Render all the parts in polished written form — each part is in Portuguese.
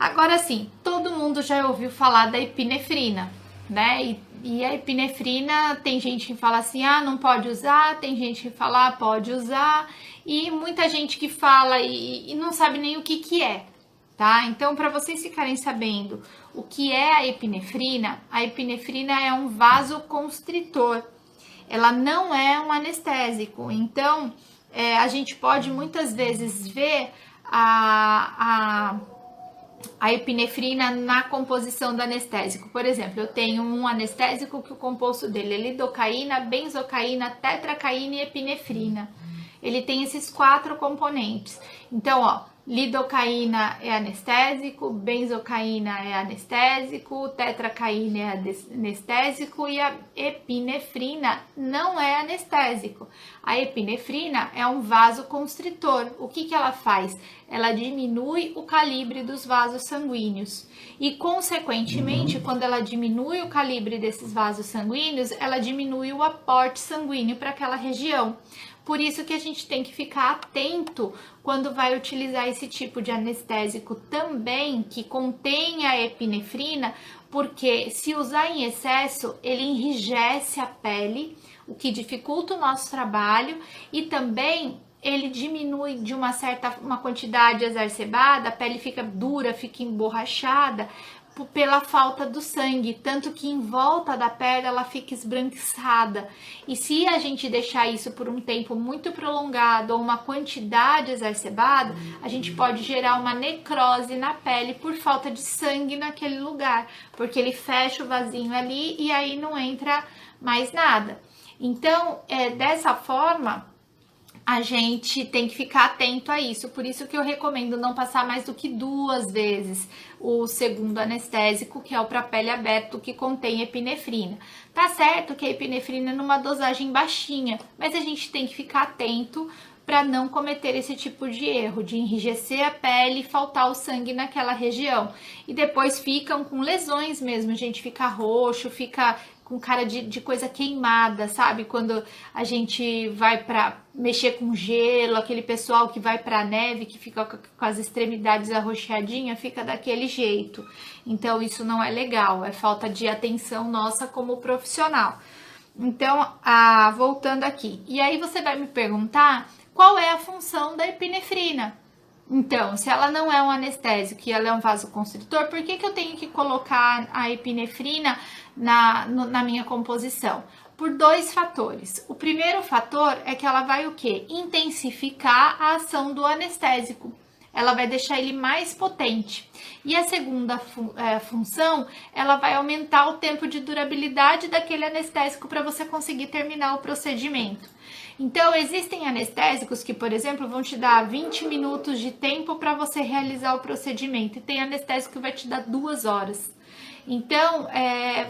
Agora sim, todo mundo já ouviu falar da epinefrina, né? E a epinefrina, tem gente que fala assim, ah, não pode usar, tem gente que fala, ah, pode usar, e muita gente que fala e não sabe nem o que é, tá? Então, para vocês ficarem sabendo o que é a epinefrina é um vasoconstritor. Ela não é um anestésico, então a gente pode muitas vezes ver a epinefrina na composição do anestésico. Por exemplo, eu tenho um anestésico que o composto dele é lidocaína, benzocaína, tetracaína e epinefrina. Ele tem esses 4 componentes. Então, ó, lidocaína é anestésico, benzocaína é anestésico, tetracaína é anestésico e a epinefrina não é anestésico. A epinefrina é um vasoconstritor. O que ela faz? Ela diminui o calibre dos vasos sanguíneos e, consequentemente, quando ela diminui o calibre desses vasos sanguíneos, ela diminui o aporte sanguíneo para aquela região. Por isso que a gente tem que ficar atento quando vai utilizar esse tipo de anestésico também, que contém a epinefrina, porque se usar em excesso, ele enrijece a pele, o que dificulta o nosso trabalho, e também ele diminui de uma quantidade exacerbada, a pele fica dura, fica emborrachada, pela falta do sangue, tanto que em volta da pele ela fica esbranquiçada. E se a gente deixar isso por um tempo muito prolongado ou uma quantidade exacerbada, a gente pode gerar uma necrose na pele por falta de sangue naquele lugar, porque ele fecha o vasinho ali e aí não entra mais nada. Então, dessa forma, a gente tem que ficar atento a isso. Por isso que eu recomendo não passar mais do que 2 vezes o segundo anestésico, que é o para pele aberta, que contém epinefrina. Tá certo que a epinefrina é numa dosagem baixinha, mas a gente tem que ficar atento para não cometer esse tipo de erro, de enrijecer a pele e faltar o sangue naquela região. E depois ficam com lesões mesmo, a gente fica roxo, fica com cara de coisa queimada, sabe? Quando a gente vai para mexer com gelo, aquele pessoal que vai para a neve, que fica com as extremidades arroxeadinhas, fica daquele jeito. Então, isso não é legal, é falta de atenção nossa como profissional. Então, voltando aqui. E aí você vai me perguntar qual é a função da epinefrina. Então, se ela não é um anestésico e ela é um vasoconstritor, por que eu tenho que colocar a epinefrina na minha composição? Por 2 fatores. O primeiro fator é que ela vai o quê? Intensificar a ação do anestésico. Ela vai deixar ele mais potente. E a segunda função, ela vai aumentar o tempo de durabilidade daquele anestésico para você conseguir terminar o procedimento. Então, existem anestésicos que, por exemplo, vão te dar 20 minutos de tempo para você realizar o procedimento. E tem anestésico que vai te dar 2 horas. Então,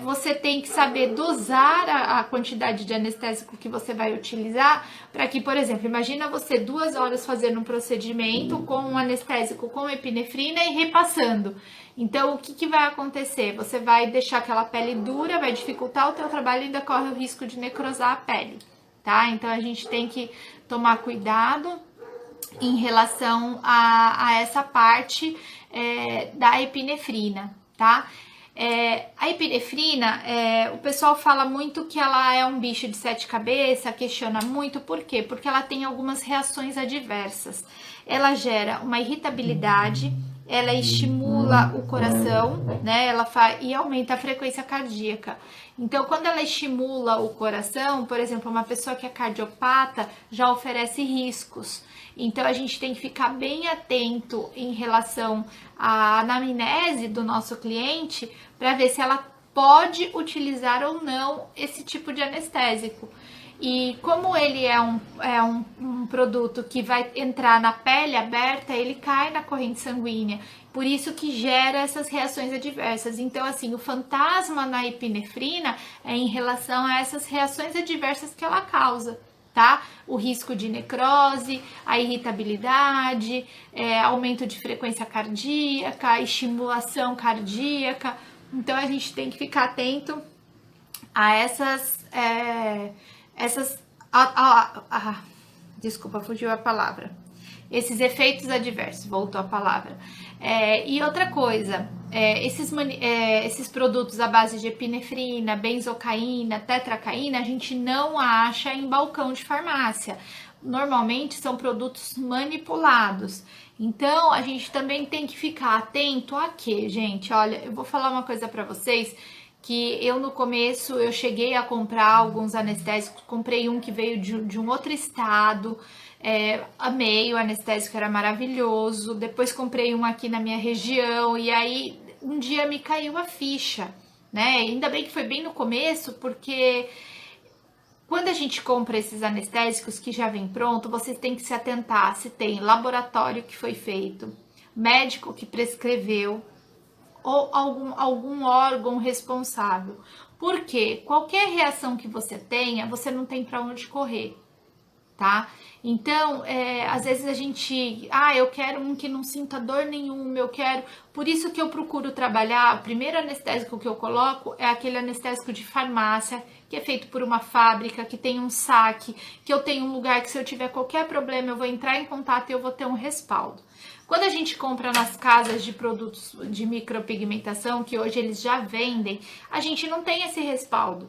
você tem que saber dosar a quantidade de anestésico que você vai utilizar para que, por exemplo, imagina você 2 horas fazendo um procedimento com um anestésico com epinefrina e repassando. Então, o que vai acontecer? Você vai deixar aquela pele dura, vai dificultar o teu trabalho e ainda corre o risco de necrosar a pele, tá? Então, a gente tem que tomar cuidado em relação a essa parte da epinefrina, tá? A epinefrina, o pessoal fala muito que ela é um bicho de 7 cabeças, questiona muito, por quê? Porque ela tem algumas reações adversas. Ela gera uma irritabilidade, ela estimula o coração, né? E aumenta a frequência cardíaca. Então, quando ela estimula o coração, por exemplo, uma pessoa que é cardiopata já oferece riscos. Então, a gente tem que ficar bem atento em relação à anamnese do nosso cliente para ver se ela pode utilizar ou não esse tipo de anestésico. E como ele é um produto que vai entrar na pele aberta, ele cai na corrente sanguínea. Por isso que gera essas reações adversas. Então, assim, o fantasma na epinefrina é em relação a essas reações adversas que ela causa, tá? O risco de necrose, a irritabilidade, aumento de frequência cardíaca, estimulação cardíaca. Então, a gente tem que ficar atento a desculpa, fugiu a palavra. esses efeitos adversos, voltou a palavra. E outra coisa, esses produtos à base de epinefrina, benzocaína, tetracaína, a gente não acha em balcão de farmácia. Normalmente são produtos manipulados. Então, a gente também tem que ficar atento a quê, gente? Olha, eu vou falar uma coisa para vocês, que eu no começo, eu cheguei a comprar alguns anestésicos, comprei um que veio de um outro estado, amei, o anestésico era maravilhoso, depois comprei um aqui na minha região, e aí um dia me caiu a ficha, né? Ainda bem que foi bem no começo, porque quando a gente compra esses anestésicos que já vem pronto, você tem que se atentar se tem laboratório que foi feito, médico que prescreveu ou algum órgão responsável. Porque qualquer reação que você tenha, você não tem para onde correr, tá? Então, às vezes a gente, eu quero um que não sinta dor nenhuma, eu quero... Por isso que eu procuro trabalhar, o primeiro anestésico que eu coloco é aquele anestésico de farmácia, que é feito por uma fábrica, que tem um saque, que eu tenho um lugar que se eu tiver qualquer problema, eu vou entrar em contato e eu vou ter um respaldo. Quando a gente compra nas casas de produtos de micropigmentação, que hoje eles já vendem, a gente não tem esse respaldo.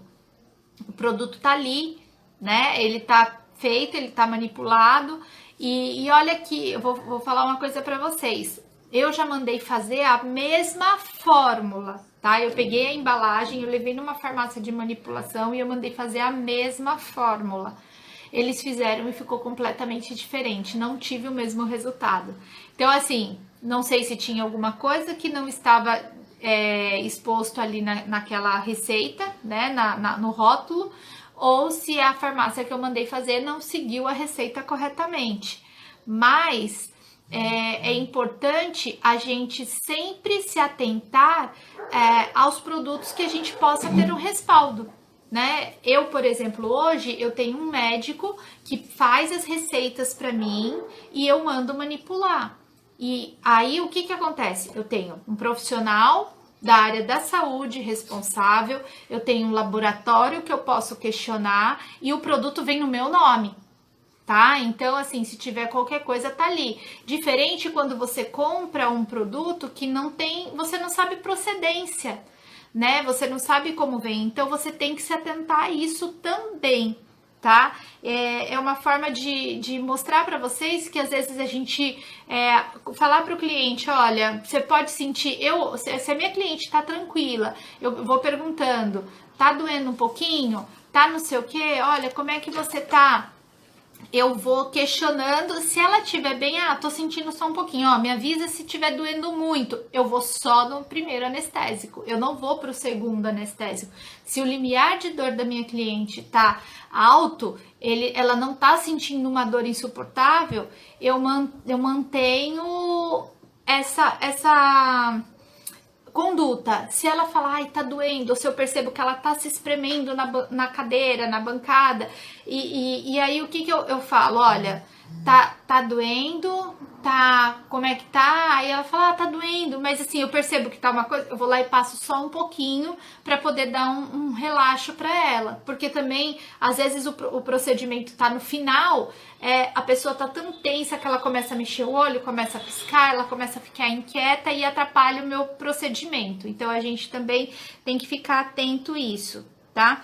O produto tá ali, né? Ele tá feito, ele tá manipulado. E olha aqui, eu vou falar uma coisa para vocês. Eu já mandei fazer a mesma fórmula, tá? Eu peguei a embalagem, eu levei numa farmácia de manipulação e eu mandei fazer a mesma fórmula. Eles fizeram e ficou completamente diferente, não tive o mesmo resultado. Então, assim, não sei se tinha alguma coisa que não estava exposto ali naquela receita, né, no rótulo, ou se a farmácia que eu mandei fazer não seguiu a receita corretamente. Mas é importante a gente sempre se atentar aos produtos que a gente possa ter um respaldo, né? Eu, por exemplo, hoje eu tenho um médico que faz as receitas para mim e eu mando manipular. E aí o que acontece? Eu tenho um profissional da área da saúde responsável, eu tenho um laboratório que eu posso questionar e o produto vem no meu nome, tá? Então, assim, se tiver qualquer coisa, tá ali. Diferente quando você compra um produto que não tem, você não sabe procedência, né? Você não sabe como vem, então você tem que se atentar a isso também, tá? É uma forma de mostrar para vocês que às vezes a gente falar para o cliente, olha, você pode sentir, se a minha cliente tá tranquila, eu vou perguntando, tá doendo um pouquinho? Tá não sei o quê? Olha, como é que você tá? Eu vou questionando, se ela estiver bem, tô sentindo só um pouquinho, me avisa se estiver doendo muito, eu vou só no primeiro anestésico, eu não vou pro segundo anestésico. Se o limiar de dor da minha cliente tá alto, ela não tá sentindo uma dor insuportável, eu mantenho essa conduta. Se ela falar, tá doendo, ou se eu percebo que ela tá se espremendo na cadeira, na bancada, e aí o que eu falo? Olha, tá doendo, como é que tá? Aí ela fala, tá doendo, mas assim, eu percebo que tá uma coisa, eu vou lá e passo só um pouquinho para poder dar um relaxo para ela, porque também, às vezes o procedimento tá no final, a pessoa tá tão tensa que ela começa a mexer o olho, começa a piscar, ela começa a ficar inquieta e atrapalha o meu procedimento. Então, a gente também tem que ficar atento a isso, tá?